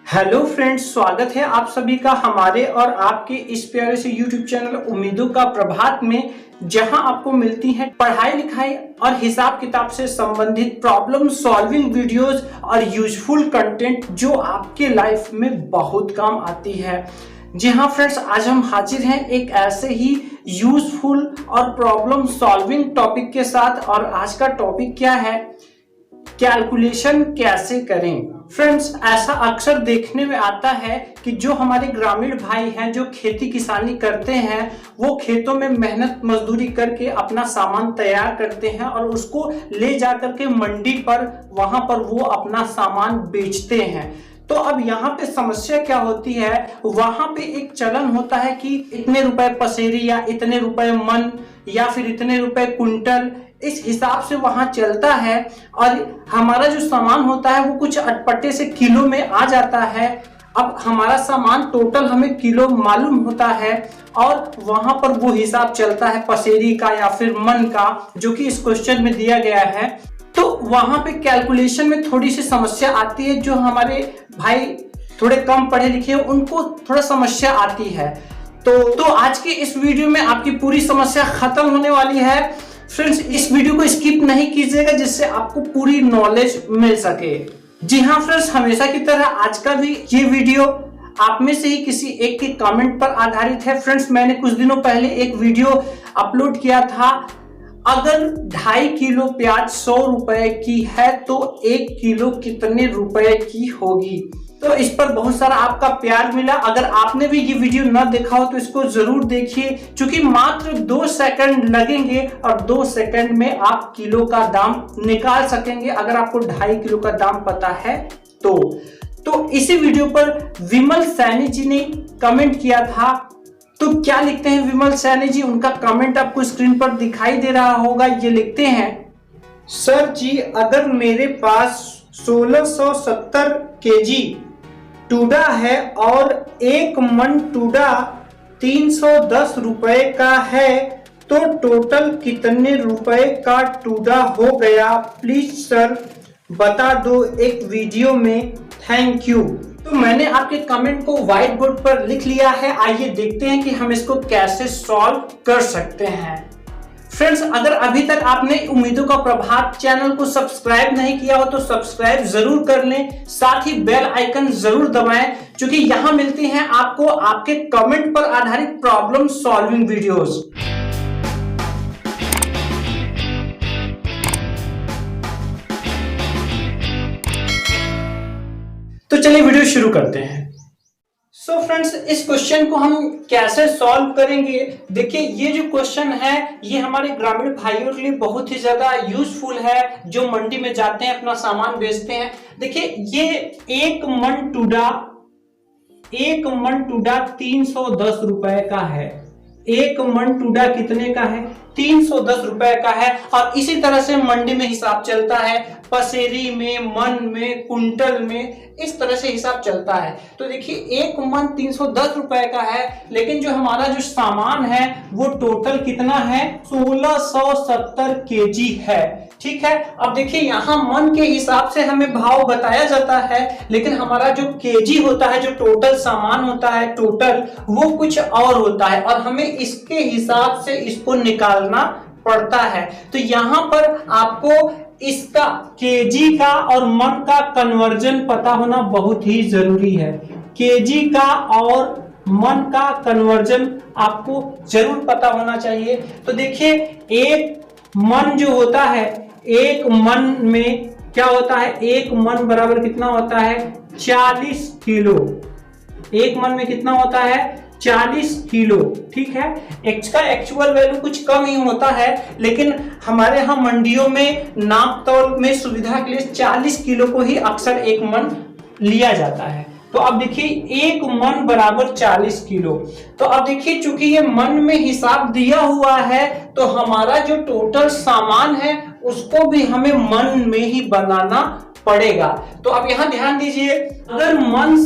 Hello friends, स्वागत है आप सभी का हमारे और आपके इस प्यारे से यूट्यूब चैनल उम्मीदों का प्रभात में, जहां आपको मिलती हैं पढ़ाई लिखाई और हिसाब किताब से संबंधित प्रॉब्लम सॉल्विंग वीडियोस और यूजफुल कंटेंट जो आपके लाइफ में बहुत काम आती है। जी हाँ फ्रेंड्स, आज हम हाजिर हैं एक ऐसे ही यूजफुल और प्रॉब्लम सॉल्विंग टॉपिक के साथ। और आज का टॉपिक क्या है? कैलकुलेशन कैसे करें। फ्रेंड्स, ऐसा अक्सर देखने में आता है कि जो हमारे ग्रामीण भाई हैं जो खेती किसानी करते हैं, वो खेतों में मेहनत मजदूरी करके अपना सामान तैयार करते हैं और उसको ले जाकर के मंडी पर वहां पर वो अपना सामान बेचते हैं। तो अब यहाँ पे समस्या क्या होती है, वहां पे एक चलन होता है कि इतने रुपए पसेरी या इतने रुपए मन या फिर इतने रुपए कुंटल, इस हिसाब से वहां चलता है। और हमारा जो सामान होता है वो कुछ अटपटे से किलो में आ जाता है। अब हमारा सामान टोटल हमें किलो मालूम होता है और वहां पर वो हिसाब चलता है पसेरी का या फिर मन का, जो कि इस क्वेश्चन में दिया गया है। तो वहां पे कैलकुलेशन में थोड़ी सी समस्या आती है। जो हमारे भाई थोड़े कम पढ़े लिखे हैं उनको थोड़ा समस्या आती है। तो आज की इस वीडियो में आपकी पूरी समस्या खत्म होने वाली है। फ्रेंड्स, इस वीडियो को स्किप नहीं कीजिएगा जिससे आपको पूरी नॉलेज मिल सके। जी हाँ फ्रेंड्स, हमेशा की तरह आज का भी ये वीडियो आप में से ही किसी एक के कमेंट पर आधारित है। फ्रेंड्स, मैंने कुछ दिनों पहले एक वीडियो अपलोड किया था, अगर 2.5 किलो प्याज 100 रुपए की है तो 1 किलो कितने रुपए की होगी। तो इस पर बहुत सारा आपका प्यार मिला। अगर आपने भी ये वीडियो न देखा हो तो इसको जरूर देखिए, क्योंकि मात्र 2 सेकंड लगेंगे और 2 सेकंड में आप किलो का दाम निकाल सकेंगे अगर आपको 2.5 किलो का दाम पता है तो इसी वीडियो पर विमल सैनी जी ने कमेंट किया था। तो क्या लिखते हैं विमल सैनी जी? उनका कमेंट आपको स्क्रीन पर दिखाई दे रहा होगा। ये लिखते हैं, सर जी, अगर मेरे पास 1670 केजी टूडा है और 1 मन टूडा 310 रुपए का है तो टोटल कितने रुपए का टूडा हो गया? प्लीज सर बता दो एक वीडियो में, थैंक यू। तो मैंने आपके कमेंट को व्हाइट बोर्ड पर लिख लिया है। आइए देखते हैं कि हम इसको कैसे सॉल्व कर सकते हैं। फ्रेंड्स, अगर अभी तक आपने उम्मीदों का प्रभात चैनल को सब्सक्राइब नहीं किया हो तो सब्सक्राइब जरूर कर लें, साथ ही बेल आइकन जरूर दबाएं, क्योंकि यहां मिलती हैं आपको आपके कमेंट पर आधारित प्रॉब्लम सॉल्विंग वीडियोस। तो चलिए वीडियो शुरू करते हैं। सो फ्रेंड्स, इस क्वेश्चन को हम कैसे सॉल्व करेंगे? देखिए, ये जो क्वेश्चन है ये हमारे ग्रामीण भाइयों के लिए बहुत ही ज्यादा यूजफुल है जो मंडी में जाते हैं अपना सामान बेचते हैं। देखिए, ये 1 मन टूडा 310 रुपए का है। 1 मन टूडा कितने का है? 310 रुपए का है। और इसी तरह से मंडी में हिसाब चलता है, पसेरी में, मन में, कुंटल में, इस तरह से हिसाब चलता है। तो देखिए, 1 मन 310 रुपए का है, लेकिन जो हमारा जो सामान है वो टोटल कितना है? 1670 केजी है। ठीक है, अब देखिए यहाँ मन के हिसाब से हमें भाव बताया जाता है, लेकिन हमारा जो केजी होता है, जो टोटल सामान होता है टोटल, वो कुछ और होता है और हमें इसके हिसाब से इसको निकालना पड़ता है। तो यहाँ पर आपको इसका केजी का और मन का कन्वर्जन पता होना बहुत ही जरूरी है। केजी का और मन का कन्वर्जन आपको जरूर पता होना चाहिए। तो देखिए, 1 मन जो होता है, 1 मन में क्या होता है? 1 मन बराबर कितना होता है? 40 किलो। 1 मन में कितना होता है? 40 किलो। ठीक है, एक्स का एक्चुअल वैल्यू कुछ कम ही होता है, लेकिन हमारे यहाँ मंडियों में नाप तौल में सुविधा के लिए 40 किलो को ही अक्सर 1 मन लिया जाता है। तो अब देखिए, 1 मन बराबर 40 किलो। तो अब देखिए, चूंकि ये मन में हिसाब दिया हुआ है तो हमारा जो टोटल सामान है उसको भी हमें मन में ही बनाना पड़ेगा। तो अब यहां ध्यान दीजिए, अगर मन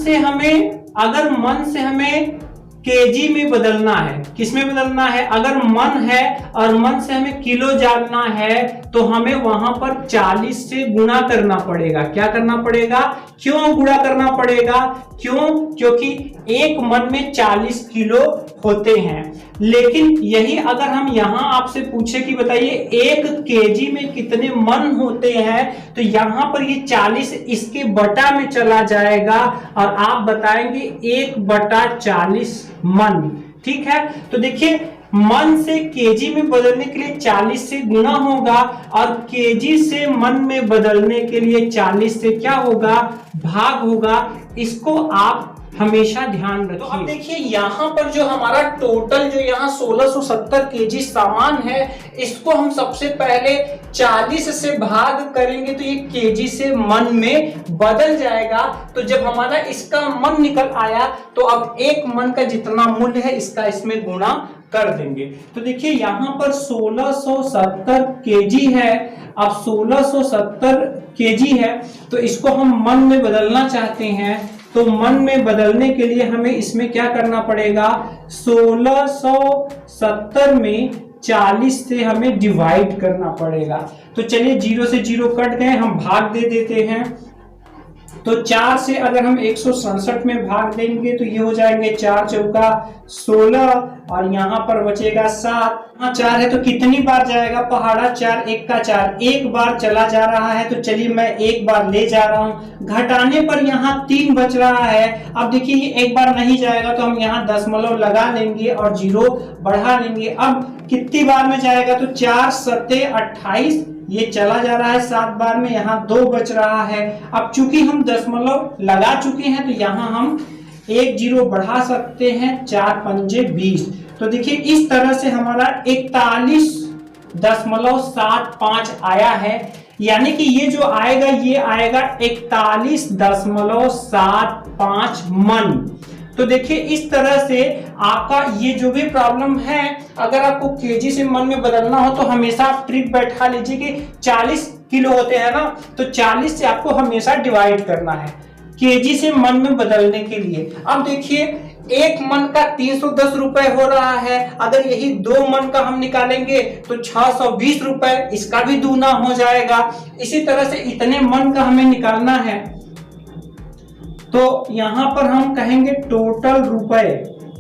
से हमें केजी में बदलना है। किस में बदलना है? अगर मन है और मन से हमें किलो जानना है तो हमें वहां पर 40 से गुणा करना पड़ेगा। क्या करना पड़ेगा? क्यों गुणा करना पड़ेगा? क्यों? क्योंकि एक मन में 40 किलो होते हैं। लेकिन यही अगर हम यहां आपसे पूछे कि बताइए 1 केजी में कितने मन होते हैं, तो यहां पर ये 40 इसके बटा में चला जाएगा और आप बताएंगे 1/40 मन। ठीक है, तो देखिए मन से केजी में बदलने के लिए 40 से गुणा होगा और केजी से मन में बदलने के लिए 40 से क्या होगा? भाग होगा। इसको आप हमेशा ध्यान रखिए। तो अब देखिए यहाँ पर जो हमारा टोटल जो यहाँ 1670 केजी सामान है, इसको हम सबसे पहले 40 से भाग करेंगे तो ये केजी से मन में बदल जाएगा। तो जब हमारा इसका मन निकल आया तो अब एक मन का जितना मूल्य है इसका इसमें गुणा कर देंगे। तो देखिए यहाँ पर 1670 केजी है। अब 1670 केजी है तो इसको हम मन में बदलना चाहते हैं, तो मन में बदलने के लिए हमें इसमें क्या करना पड़ेगा? 1670 में 40 से हमें डिवाइड करना पड़ेगा। तो चलिए 0 से 0 कट गए, हम भाग दे देते हैं। तो 4 से अगर हम 167 में भाग देंगे तो ये हो जाएंगे 4 चौका 16 और यहाँ पर बचेगा 7। हाँ 4 है तो कितनी बार जाएगा पहाड़ा? 4 1 का 4, एक बार चला जा रहा है। तो चलिए मैं एक बार ले जा रहा हूँ। घटाने पर यहाँ 3 बच रहा है। अब देखिए ये एक बार नहीं जाएगा तो हम यहाँ दशमलव लगा लेंगे और 0 बढ़ा लेंगे। अब कितनी बार में जाएगा? तो 4 7 28, ये चला जा रहा है 7 बार में, यहाँ 2 बच रहा है। अब चूंकि हम दशमलव लगा चुके हैं तो यहाँ हम 1 0 बढ़ा सकते हैं, 4 पंजे 20। तो देखिए इस तरह से हमारा 41.75 आया है। यानी कि ये जो आएगा ये आएगा 41.75 मन। तो देखिए इस तरह से आपका ये जो भी प्रॉब्लम है, अगर आपको केजी से मन में बदलना हो तो हमेशा आप ट्रिक बैठा लीजिए कि 40 किलो होते हैं ना, तो 40 से आपको हमेशा डिवाइड करना है केजी से मन में बदलने के लिए। अब देखिए एक मन का 310 रुपए हो रहा है, अगर यही 2 मन का हम निकालेंगे तो 620 रुपए, इसका भी दूना हो जाएगा। इसी तरह से इतने मन का हमें निकालना है तो यहां पर हम कहेंगे टोटल रुपए।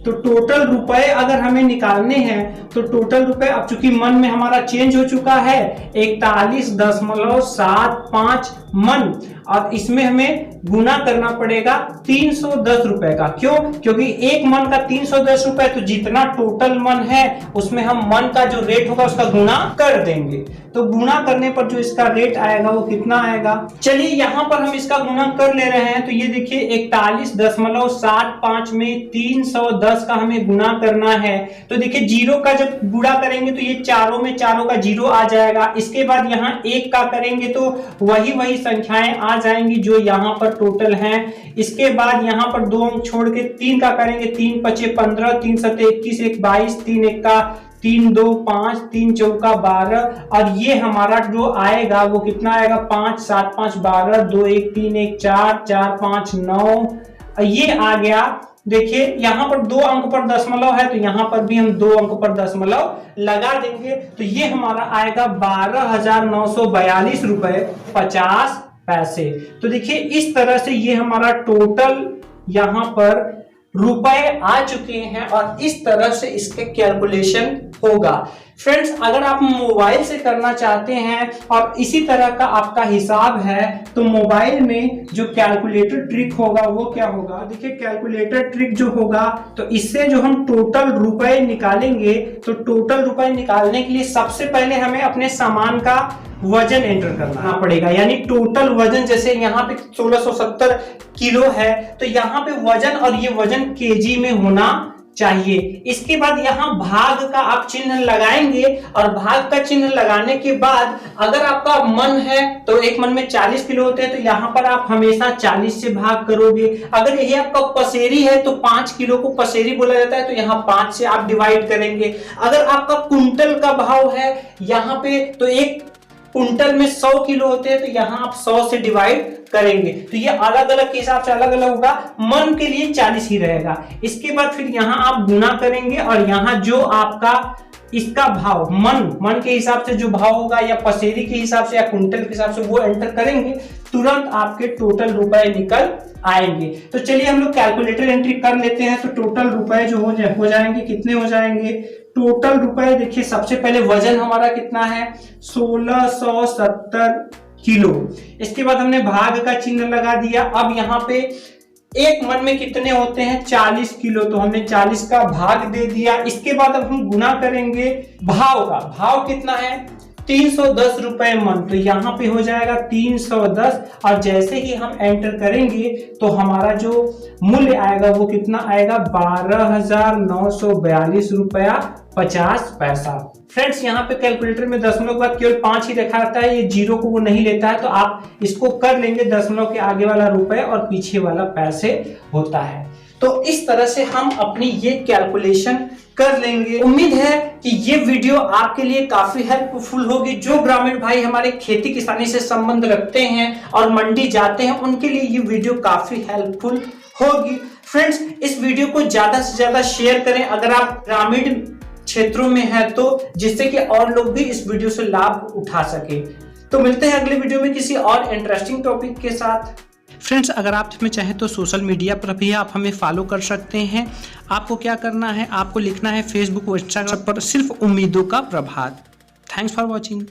तो टोटल रुपए अगर हमें निकालने हैं तो टोटल रुपए, अब चूंकि मन में हमारा चेंज हो चुका है 41.75 मन, और इसमें हमें गुना करना पड़ेगा 310 रुपए का। क्यों? क्योंकि एक मन का 310 रुपए, तो जितना टोटल मन है उसमें हम मन का जो रेट होगा उसका गुना कर देंगे। तो गुना करने पर जो इसका रेट आएगा वो कितना आएगा? चलिए यहाँ पर हम इसका गुना कर ले रहे हैं। तो ये देखिए 41.75 में 310 का हमें गुना करना है। तो देखिए 0 का जब गुणा करेंगे तो ये चारों में चारों का 0 आ जाएगा। इसके बाद यहाँ 1 का करेंगे तो वही संख्याएं आ जाएंगी जो यहाँ पर टोटल हैं। इसके बाद यहाँ पर 2 अंक छोड़ के 3 का करेंगे, 3 पचे 15, 3 सते 21, 1 22, 3 1 का 3 2 5, 3 चौका 12, और ये हमारा जो आएगा वो कितना आएगा? 5 7 5 12, 2 1 3 1 4 4 5 9, ये आ गया। देखिए यहाँ पर 2 अंक पर दशमलव है तो यहाँ पर भी हम 2 अंक पर दशमलव लगा देंगे। तो ये हमारा आएगा 12,942 रुपए 50 पैसे। तो देखिए इस तरह से ये हमारा टोटल यहाँ पर रुपए आ चुके हैं और इस तरह से इसके कैलकुलेशन होगा। फ्रेंड्स अगर आप मोबाइल से करना चाहते हैं और इसी तरह का आपका हिसाब है तो मोबाइल में जो कैलकुलेटर ट्रिक होगा वो क्या होगा? देखिए कैलकुलेटर ट्रिक जो होगा तो इससे जो हम टोटल रुपए निकालेंगे, तो टोटल रुपए निकालने के लिए सबसे पहले हमें अपने सामान का वजन एंटर करना पड़ेगा। यानी टोटल वजन, जैसे यहाँ पे 1670 किलो है तो यहाँ पे वजन, और ये वजन केजी में होना चाहिए। इसके बाद यहाँ भाग का आप चिन्ह लगाएंगे और भाग का चिन्ह लगाने के बाद अगर आपका मन है तो एक मन में 40 किलो होते हैं तो यहाँ पर आप हमेशा 40 से भाग करोगे। अगर यही आपका पसेरी है तो 5 किलो को पसेरी बोला जाता है तो यहाँ 5 से आप डिवाइड करेंगे। अगर आपका कुंटल का भाव है यहाँ पे तो 1 कुंटल में 100 किलो होते हैं तो यहाँ आप 100 से डिवाइड करेंगे तो ये अलग अलग के हिसाब से अलग अलग होगा। मन के लिए 40 ही रहेगा। इसके बाद फिर यहाँ आप गुना करेंगे और यहाँ जो आपका इसका भाव मन के हिसाब से जो भाव होगा या पसेरी के हिसाब से या कुंटल के हिसाब से वो एंटर करेंगे, तुरंत आपके टोटल रुपए निकल आएंगे। तो चलिए हम लोग कैलकुलेटर एंट्री कर लेते हैं। तो टोटल रुपए जो हो जाएंगे कितने हो जाएंगे, टोटल रुपए देखिए सबसे पहले वजन हमारा कितना है 1670 किलो। इसके बाद हमने भाग का चिन्ह लगा दिया। अब यहाँ पे एक मन में कितने होते हैं 40 किलो, तो हमने 40 का भाग दे दिया। इसके बाद अब हम गुना करेंगे भाव का, भाव कितना है 310 रुपए मन, तो यहाँ पे हो जाएगा 310 और जैसे ही हम एंटर करेंगे तो हमारा जो मूल्य आएगा वो कितना आएगा 12,942 रुपया 50 पैसा। फ्रेंड्स यहाँ पे कैलकुलेटर में दशमलव के बाद केवल 5 ही रखा रहता है, ये जीरो को वो नहीं लेता है, तो आप इसको कर लेंगे दशमलव के आगे वाला रुपए और पीछे वाला पैसे होता है। तो इस तरह से हम अपनी ये कैलकुलेशन कर लेंगे। उम्मीद है कि ये वीडियो आपके लिए काफी हेल्पफुल होगी। जो ग्रामीण भाई हमारे खेती किसानी से संबंध रखते हैं और मंडी जाते हैं उनके लिए ये वीडियो काफी हेल्पफुल होगी। फ्रेंड्स इस वीडियो को ज्यादा से ज्यादा शेयर करें अगर आप ग्रामीण क्षेत्रों में है तो, जिससे कि और लोग भी इस वीडियो से लाभ उठा सके। तो मिलते हैं अगले वीडियो में किसी और इंटरेस्टिंग टॉपिक के साथ। फ्रेंड्स अगर आप हमें चाहें तो सोशल मीडिया पर भी आप हमें फॉलो कर सकते हैं। आपको क्या करना है, आपको लिखना है फेसबुक और इंस्टाग्राम पर सिर्फ उम्मीदों का प्रभात। Thanks for watching.